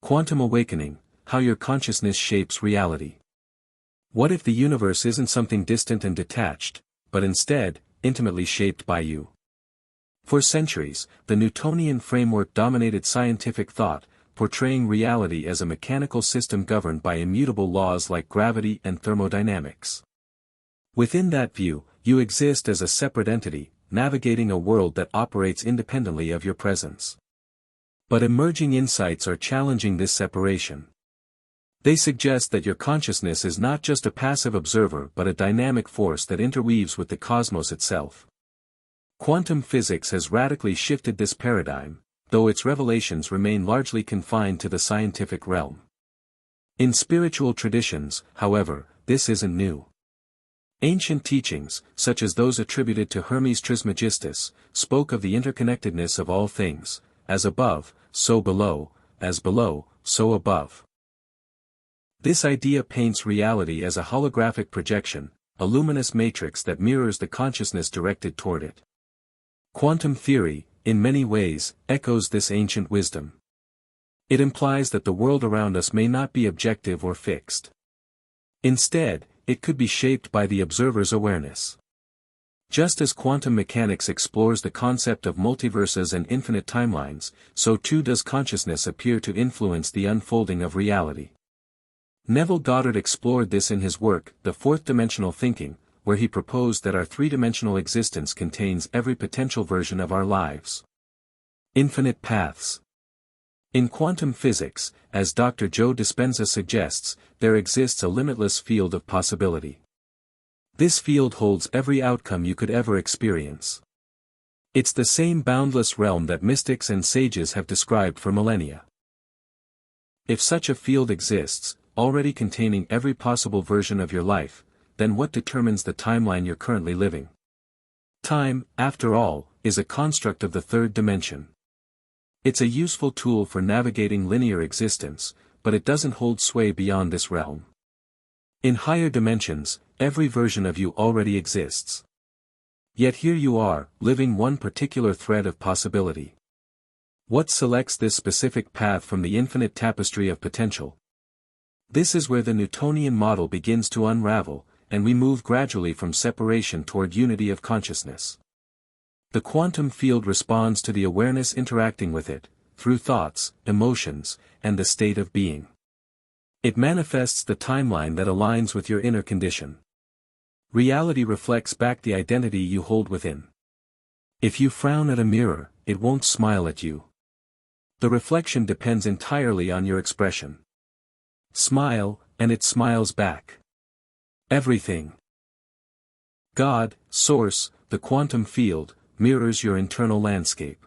Quantum awakening, how your consciousness shapes reality. What if the universe isn't something distant and detached, but instead, intimately shaped by you? For centuries, the Newtonian framework dominated scientific thought, portraying reality as a mechanical system governed by immutable laws like gravity and thermodynamics. Within that view, you exist as a separate entity, navigating a world that operates independently of your presence. But emerging insights are challenging this separation. They suggest that your consciousness is not just a passive observer but a dynamic force that interweaves with the cosmos itself. Quantum physics has radically shifted this paradigm, though its revelations remain largely confined to the scientific realm. In spiritual traditions, however, this isn't new. Ancient teachings, such as those attributed to Hermes Trismegistus, spoke of the interconnectedness of all things, as above, so below, as below, so above. This idea paints reality as a holographic projection, a luminous matrix that mirrors the consciousness directed toward it. Quantum theory, in many ways, echoes this ancient wisdom. It implies that the world around us may not be objective or fixed. Instead, it could be shaped by the observer's awareness. Just as quantum mechanics explores the concept of multiverses and infinite timelines, so too does consciousness appear to influence the unfolding of reality. Neville Goddard explored this in his work, The Fourth Dimensional Thinking, where he proposed that our three-dimensional existence contains every potential version of our lives. Infinite paths. In quantum physics, as Dr. Joe Dispenza suggests, there exists a limitless field of possibility. This field holds every outcome you could ever experience. It's the same boundless realm that mystics and sages have described for millennia. If such a field exists, already containing every possible version of your life, then what determines the timeline you're currently living? Time, after all, is a construct of the third dimension. It's a useful tool for navigating linear existence, but it doesn't hold sway beyond this realm. In higher dimensions, every version of you already exists. Yet here you are, living one particular thread of possibility. What selects this specific path from the infinite tapestry of potential? This is where the Newtonian model begins to unravel, and we move gradually from separation toward unity of consciousness. The quantum field responds to the awareness interacting with it, through thoughts, emotions, and the state of being. It manifests the timeline that aligns with your inner condition. Reality reflects back the identity you hold within. If you frown at a mirror, it won't smile at you. The reflection depends entirely on your expression. Smile, and it smiles back. Everything. God, Source, the quantum field, mirrors your internal landscape.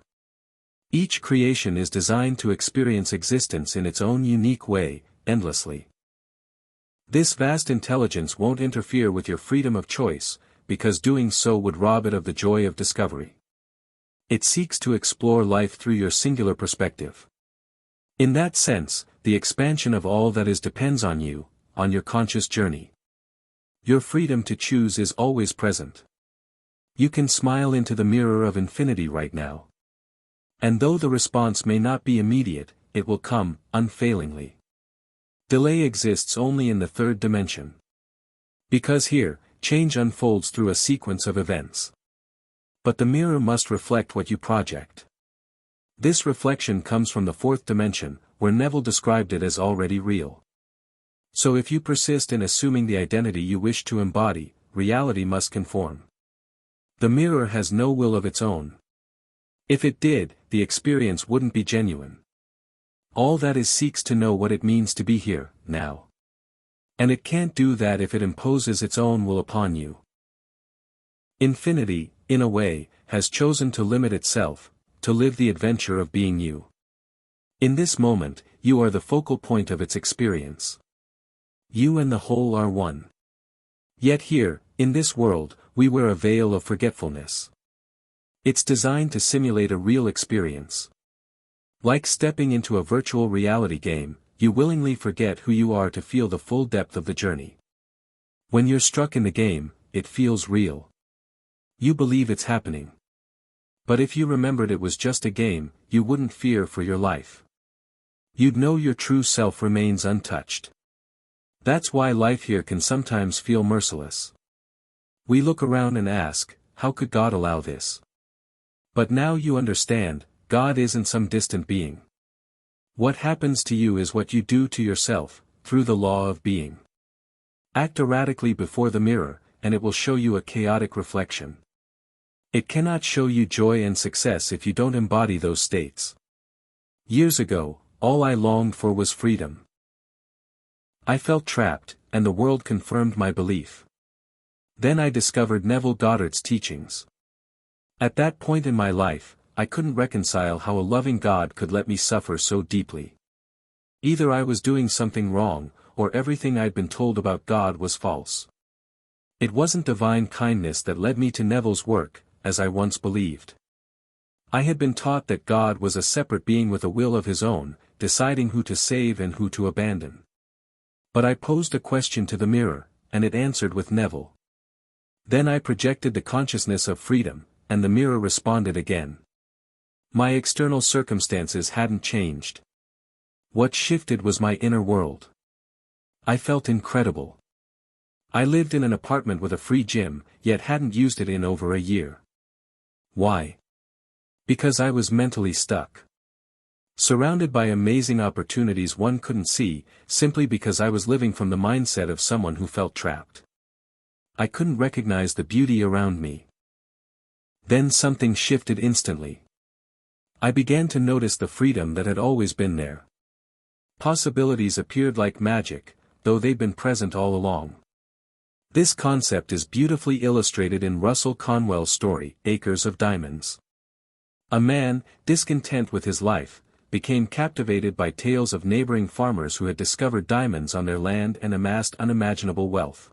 Each creation is designed to experience existence in its own unique way, endlessly. This vast intelligence won't interfere with your freedom of choice, because doing so would rob it of the joy of discovery. It seeks to explore life through your singular perspective. In that sense, the expansion of all that is depends on you, on your conscious journey. Your freedom to choose is always present. You can smile into the mirror of infinity right now. And though the response may not be immediate, it will come, unfailingly. Delay exists only in the third dimension. Because here, change unfolds through a sequence of events. But the mirror must reflect what you project. This reflection comes from the fourth dimension, where Neville described it as already real. So if you persist in assuming the identity you wish to embody, reality must conform. The mirror has no will of its own. If it did, the experience wouldn't be genuine. All that is seeks to know what it means to be here, now. And it can't do that if it imposes its own will upon you. Infinity, in a way, has chosen to limit itself, to live the adventure of being you. In this moment, you are the focal point of its experience. You and the whole are one. Yet here, in this world, we wear a veil of forgetfulness. It's designed to simulate a real experience. Like stepping into a virtual reality game, you willingly forget who you are to feel the full depth of the journey. When you're struck in the game, it feels real. You believe it's happening. But if you remembered it was just a game, you wouldn't fear for your life. You'd know your true self remains untouched. That's why life here can sometimes feel merciless. We look around and ask, how could God allow this? But now you understand, God isn't some distant being. What happens to you is what you do to yourself, through the law of being. Act erratically before the mirror, and it will show you a chaotic reflection. It cannot show you joy and success if you don't embody those states. Years ago, all I longed for was freedom. I felt trapped, and the world confirmed my belief. Then I discovered Neville Goddard's teachings. At that point in my life, I couldn't reconcile how a loving God could let me suffer so deeply. Either I was doing something wrong, or everything I'd been told about God was false. It wasn't divine kindness that led me to Neville's work, as I once believed. I had been taught that God was a separate being with a will of his own, deciding who to save and who to abandon. But I posed a question to the mirror, and it answered with Neville. Then I projected the consciousness of freedom, and the mirror responded again. My external circumstances hadn't changed. What shifted was my inner world. I felt incredible. I lived in an apartment with a free gym, yet hadn't used it in over a year. Why? Because I was mentally stuck. Surrounded by amazing opportunities one couldn't see, simply because I was living from the mindset of someone who felt trapped. I couldn't recognize the beauty around me. Then something shifted instantly. I began to notice the freedom that had always been there. Possibilities appeared like magic, though they'd been present all along. This concept is beautifully illustrated in Russell Conwell's story, Acres of Diamonds. A man, discontent with his life, became captivated by tales of neighboring farmers who had discovered diamonds on their land and amassed unimaginable wealth.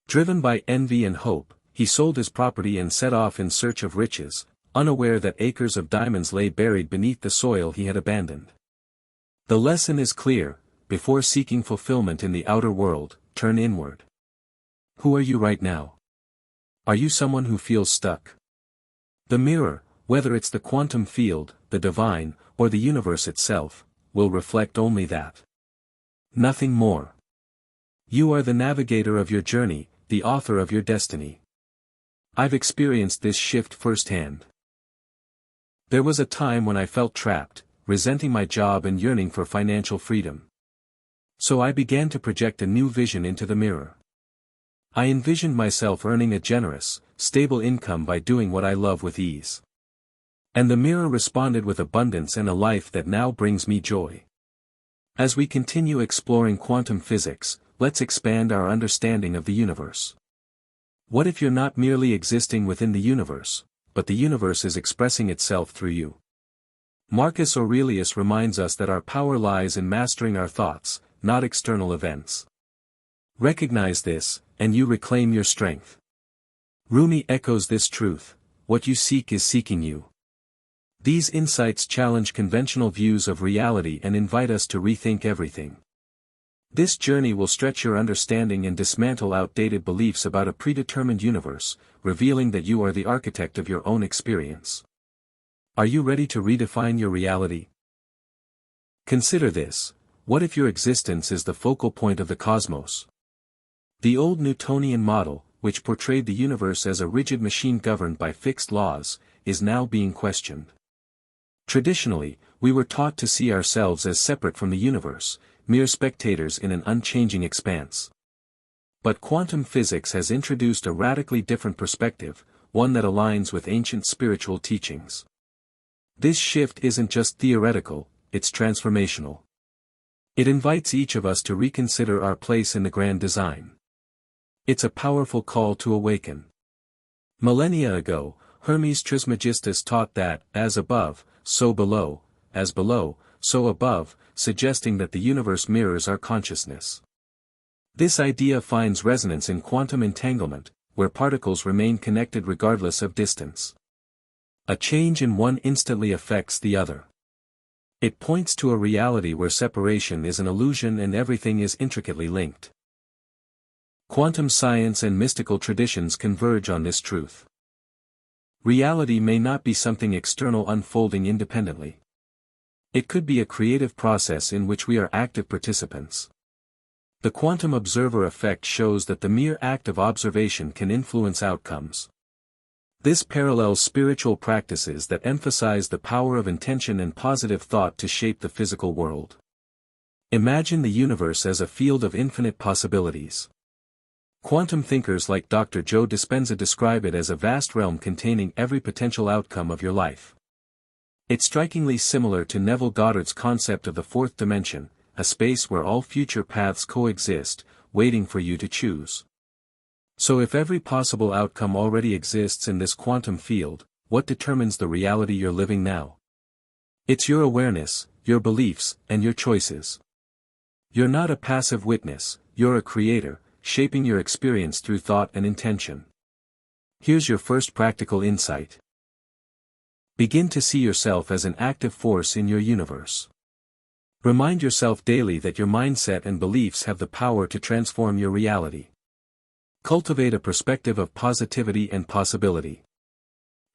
Driven by envy and hope, he sold his property and set off in search of riches, unaware that acres of diamonds lay buried beneath the soil he had abandoned. The lesson is clear: before seeking fulfillment in the outer world, turn inward. Who are you right now? Are you someone who feels stuck? The mirror, whether it's the quantum field, the divine, or the universe itself, will reflect only that. Nothing more. You are the navigator of your journey, the author of your destiny. I've experienced this shift firsthand. There was a time when I felt trapped, resenting my job and yearning for financial freedom. So I began to project a new vision into the mirror. I envisioned myself earning a generous, stable income by doing what I love with ease. And the mirror responded with abundance and a life that now brings me joy. As we continue exploring quantum physics, let's expand our understanding of the universe. What if you're not merely existing within the universe, but the universe is expressing itself through you? Marcus Aurelius reminds us that our power lies in mastering our thoughts, not external events. Recognize this, and you reclaim your strength. Rumi echoes this truth: what you seek is seeking you. These insights challenge conventional views of reality and invite us to rethink everything. This journey will stretch your understanding and dismantle outdated beliefs about a predetermined universe, revealing that you are the architect of your own experience. Are you ready to redefine your reality? Consider this: what if your existence is the focal point of the cosmos? The old Newtonian model, which portrayed the universe as a rigid machine governed by fixed laws, is now being questioned. Traditionally, we were taught to see ourselves as separate from the universe, mere spectators in an unchanging expanse. But quantum physics has introduced a radically different perspective, one that aligns with ancient spiritual teachings. This shift isn't just theoretical, it's transformational. It invites each of us to reconsider our place in the grand design. It's a powerful call to awaken. Millennia ago, Hermes Trismegistus taught that, as above, so below, as below, so above, suggesting that the universe mirrors our consciousness. This idea finds resonance in quantum entanglement, where particles remain connected regardless of distance. A change in one instantly affects the other. It points to a reality where separation is an illusion and everything is intricately linked. Quantum science and mystical traditions converge on this truth. Reality may not be something external unfolding independently. It could be a creative process in which we are active participants. The quantum observer effect shows that the mere act of observation can influence outcomes. This parallels spiritual practices that emphasize the power of intention and positive thought to shape the physical world. Imagine the universe as a field of infinite possibilities. Quantum thinkers like Dr. Joe Dispenza describe it as a vast realm containing every potential outcome of your life. It's strikingly similar to Neville Goddard's concept of the fourth dimension, a space where all future paths coexist, waiting for you to choose. So if every possible outcome already exists in this quantum field, what determines the reality you're living now? It's your awareness, your beliefs, and your choices. You're not a passive witness, you're a creator, shaping your experience through thought and intention. Here's your first practical insight. Begin to see yourself as an active force in your universe. Remind yourself daily that your mindset and beliefs have the power to transform your reality. Cultivate a perspective of positivity and possibility.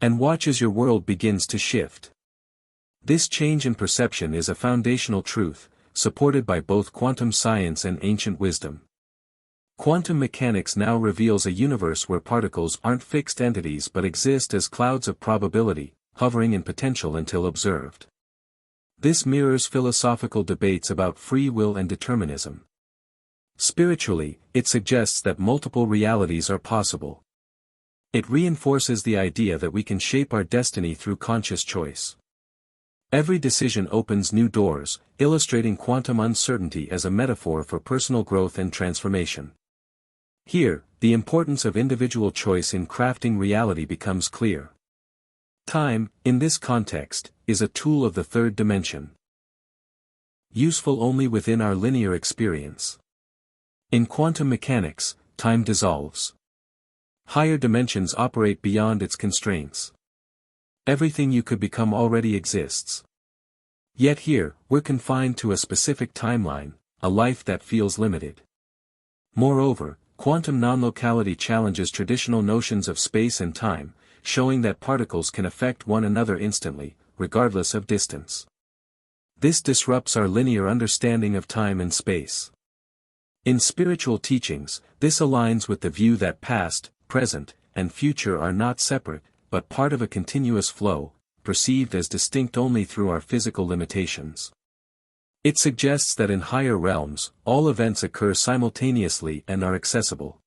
And watch as your world begins to shift. This change in perception is a foundational truth, supported by both quantum science and ancient wisdom. Quantum mechanics now reveals a universe where particles aren't fixed entities but exist as clouds of probability, hovering in potential until observed. This mirrors philosophical debates about free will and determinism. Spiritually, it suggests that multiple realities are possible. It reinforces the idea that we can shape our destiny through conscious choice. Every decision opens new doors, illustrating quantum uncertainty as a metaphor for personal growth and transformation. Here, the importance of individual choice in crafting reality becomes clear. Time, in this context, is a tool of the third dimension. Useful only within our linear experience. In quantum mechanics, time dissolves. Higher dimensions operate beyond its constraints. Everything you could become already exists. Yet here, we're confined to a specific timeline, a life that feels limited. Moreover, quantum non-locality challenges traditional notions of space and time, showing that particles can affect one another instantly, regardless of distance. This disrupts our linear understanding of time and space. In spiritual teachings, this aligns with the view that past, present, and future are not separate, but part of a continuous flow, perceived as distinct only through our physical limitations. It suggests that in higher realms, all events occur simultaneously and are accessible.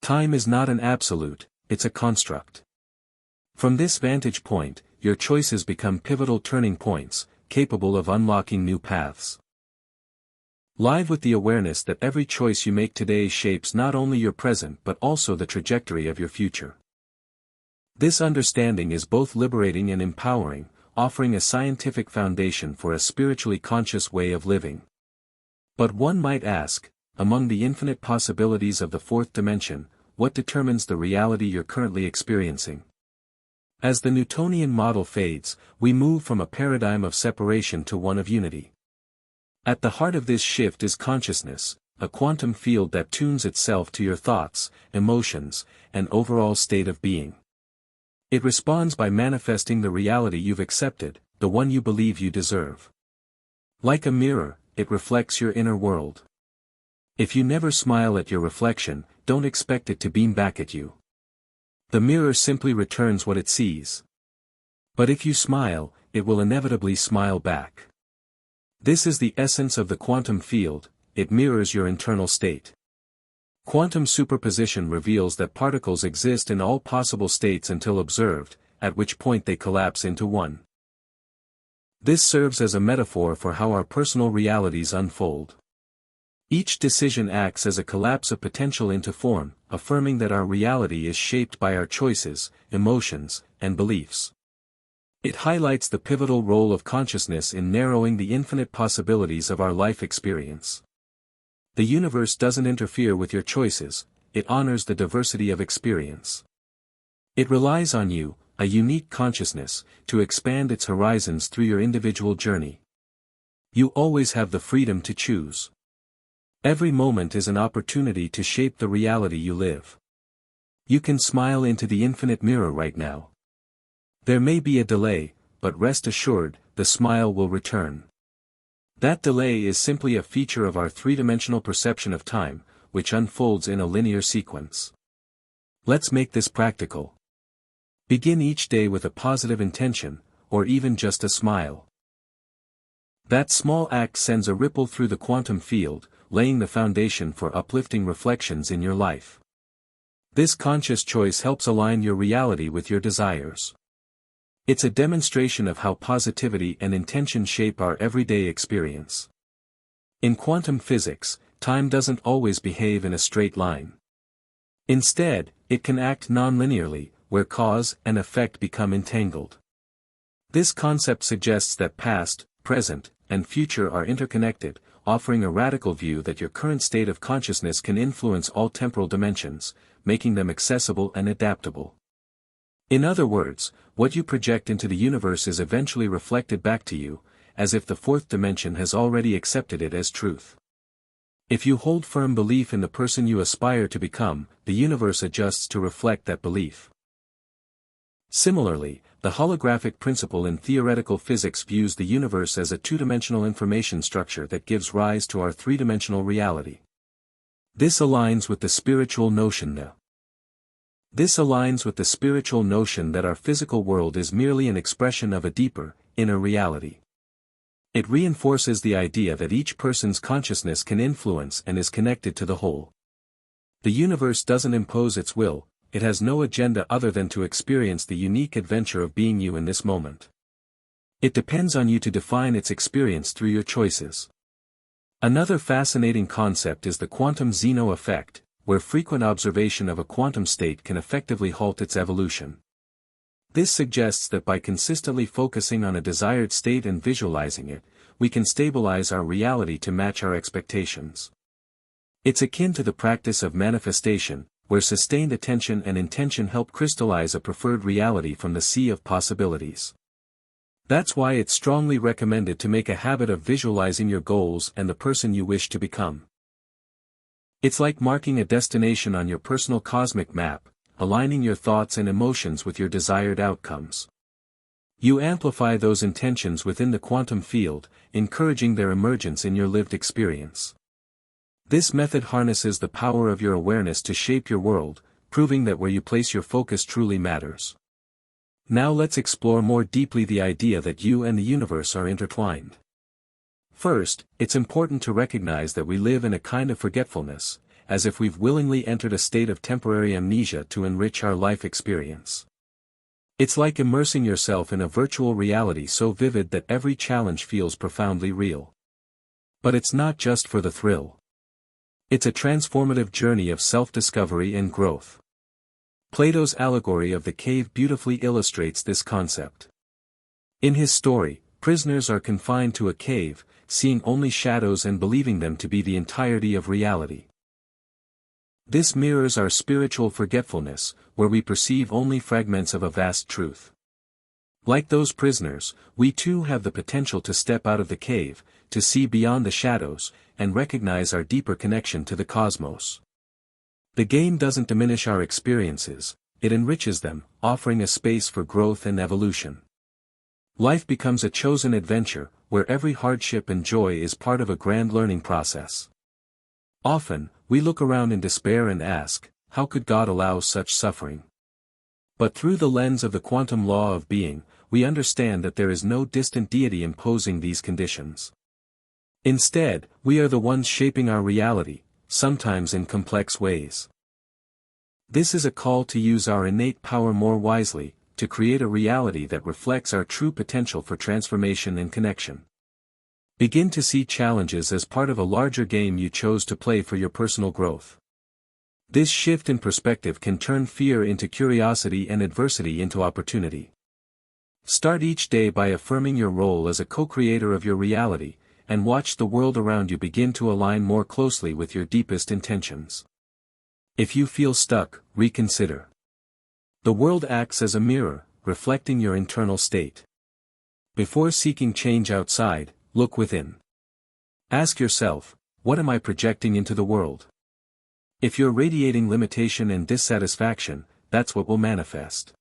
Time is not an absolute, it's a construct. From this vantage point, your choices become pivotal turning points, capable of unlocking new paths. Live with the awareness that every choice you make today shapes not only your present but also the trajectory of your future. This understanding is both liberating and empowering, offering a scientific foundation for a spiritually conscious way of living. But one might ask, among the infinite possibilities of the fourth dimension, what determines the reality you're currently experiencing? As the Newtonian model fades, we move from a paradigm of separation to one of unity. At the heart of this shift is consciousness, a quantum field that tunes itself to your thoughts, emotions, and overall state of being. It responds by manifesting the reality you've accepted, the one you believe you deserve. Like a mirror, it reflects your inner world. If you never smile at your reflection, don't expect it to beam back at you. The mirror simply returns what it sees. But if you smile, it will inevitably smile back. This is the essence of the quantum field, it mirrors your internal state. Quantum superposition reveals that particles exist in all possible states until observed, at which point they collapse into one. This serves as a metaphor for how our personal realities unfold. Each decision acts as a collapse of potential into form, affirming that our reality is shaped by our choices, emotions, and beliefs. It highlights the pivotal role of consciousness in narrowing the infinite possibilities of our life experience. The universe doesn't interfere with your choices, it honors the diversity of experience. It relies on you, a unique consciousness, to expand its horizons through your individual journey. You always have the freedom to choose. Every moment is an opportunity to shape the reality you live. You can smile into the infinite mirror right now. There may be a delay, but rest assured, the smile will return. That delay is simply a feature of our three-dimensional perception of time, which unfolds in a linear sequence. Let's make this practical. Begin each day with a positive intention, or even just a smile. That small act sends a ripple through the quantum field, laying the foundation for uplifting reflections in your life. This conscious choice helps align your reality with your desires. It's a demonstration of how positivity and intention shape our everyday experience. In quantum physics, time doesn't always behave in a straight line. Instead, it can act non-linearly, where cause and effect become entangled. This concept suggests that past, present, and future are interconnected, offering a radical view that your current state of consciousness can influence all temporal dimensions, making them accessible and adaptable. In other words, what you project into the universe is eventually reflected back to you, as if the fourth dimension has already accepted it as truth. If you hold firm belief in the person you aspire to become, the universe adjusts to reflect that belief. Similarly, the holographic principle in theoretical physics views the universe as a two-dimensional information structure that gives rise to our three-dimensional reality. This aligns with the spiritual notion that our physical world is merely an expression of a deeper, inner reality. It reinforces the idea that each person's consciousness can influence and is connected to the whole. The universe doesn't impose its will, it has no agenda other than to experience the unique adventure of being you in this moment. It depends on you to define its experience through your choices. Another fascinating concept is the quantum Zeno effect, where frequent observation of a quantum state can effectively halt its evolution. This suggests that by consistently focusing on a desired state and visualizing it, we can stabilize our reality to match our expectations. It's akin to the practice of manifestation, where sustained attention and intention help crystallize a preferred reality from the sea of possibilities. That's why it's strongly recommended to make a habit of visualizing your goals and the person you wish to become. It's like marking a destination on your personal cosmic map, aligning your thoughts and emotions with your desired outcomes. You amplify those intentions within the quantum field, encouraging their emergence in your lived experience. This method harnesses the power of your awareness to shape your world, proving that where you place your focus truly matters. Now let's explore more deeply the idea that you and the universe are intertwined. First, it's important to recognize that we live in a kind of forgetfulness, as if we've willingly entered a state of temporary amnesia to enrich our life experience. It's like immersing yourself in a virtual reality so vivid that every challenge feels profoundly real. But it's not just for the thrill. It's a transformative journey of self-discovery and growth. Plato's allegory of the cave beautifully illustrates this concept. In his story, prisoners are confined to a cave, seeing only shadows and believing them to be the entirety of reality. This mirrors our spiritual forgetfulness, where we perceive only fragments of a vast truth. Like those prisoners, we too have the potential to step out of the cave, to see beyond the shadows, and recognize our deeper connection to the cosmos. The game doesn't diminish our experiences, it enriches them, offering a space for growth and evolution. Life becomes a chosen adventure, where every hardship and joy is part of a grand learning process. Often, we look around in despair and ask, how could God allow such suffering? But through the lens of the quantum law of being, we understand that there is no distant deity imposing these conditions. Instead, we are the ones shaping our reality, sometimes in complex ways. This is a call to use our innate power more wisely, to create a reality that reflects our true potential for transformation and connection. Begin to see challenges as part of a larger game you chose to play for your personal growth. This shift in perspective can turn fear into curiosity and adversity into opportunity. Start each day by affirming your role as a co-creator of your reality, and watch the world around you begin to align more closely with your deepest intentions. If you feel stuck, reconsider. The world acts as a mirror, reflecting your internal state. Before seeking change outside, look within. Ask yourself, what am I projecting into the world? If you're radiating limitation and dissatisfaction, that's what will manifest.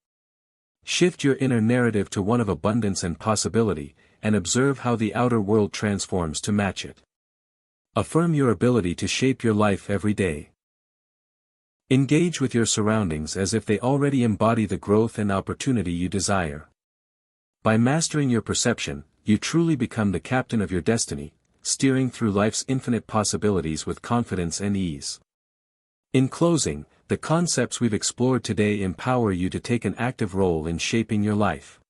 Shift your inner narrative to one of abundance and possibility, and observe how the outer world transforms to match it. Affirm your ability to shape your life every day. Engage with your surroundings as if they already embody the growth and opportunity you desire. By mastering your perception, you truly become the captain of your destiny, steering through life's infinite possibilities with confidence and ease. In closing, the concepts we've explored today empower you to take an active role in shaping your life.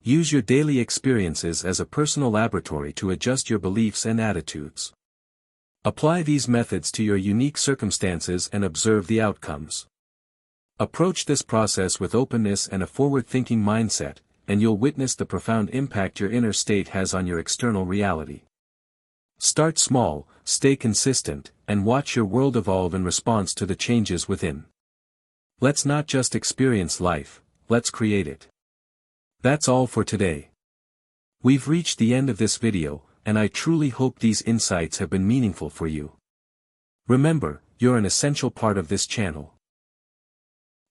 Use your daily experiences as a personal laboratory to adjust your beliefs and attitudes. Apply these methods to your unique circumstances and observe the outcomes. Approach this process with openness and a forward-thinking mindset, and you'll witness the profound impact your inner state has on your external reality. Start small, stay consistent, and watch your world evolve in response to the changes within. Let's not just experience life, let's create it. That's all for today. We've reached the end of this video, and I truly hope these insights have been meaningful for you. Remember, you're an essential part of this channel.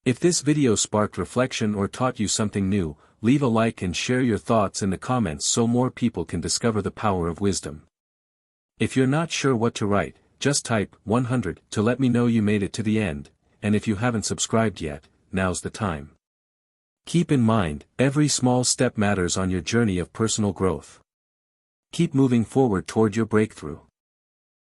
If this video sparked reflection or taught you something new, leave a like and share your thoughts in the comments so more people can discover the power of wisdom. If you're not sure what to write, just type 100 to let me know you made it to the end, and if you haven't subscribed yet, now's the time. Keep in mind, every small step matters on your journey of personal growth. Keep moving forward toward your breakthrough.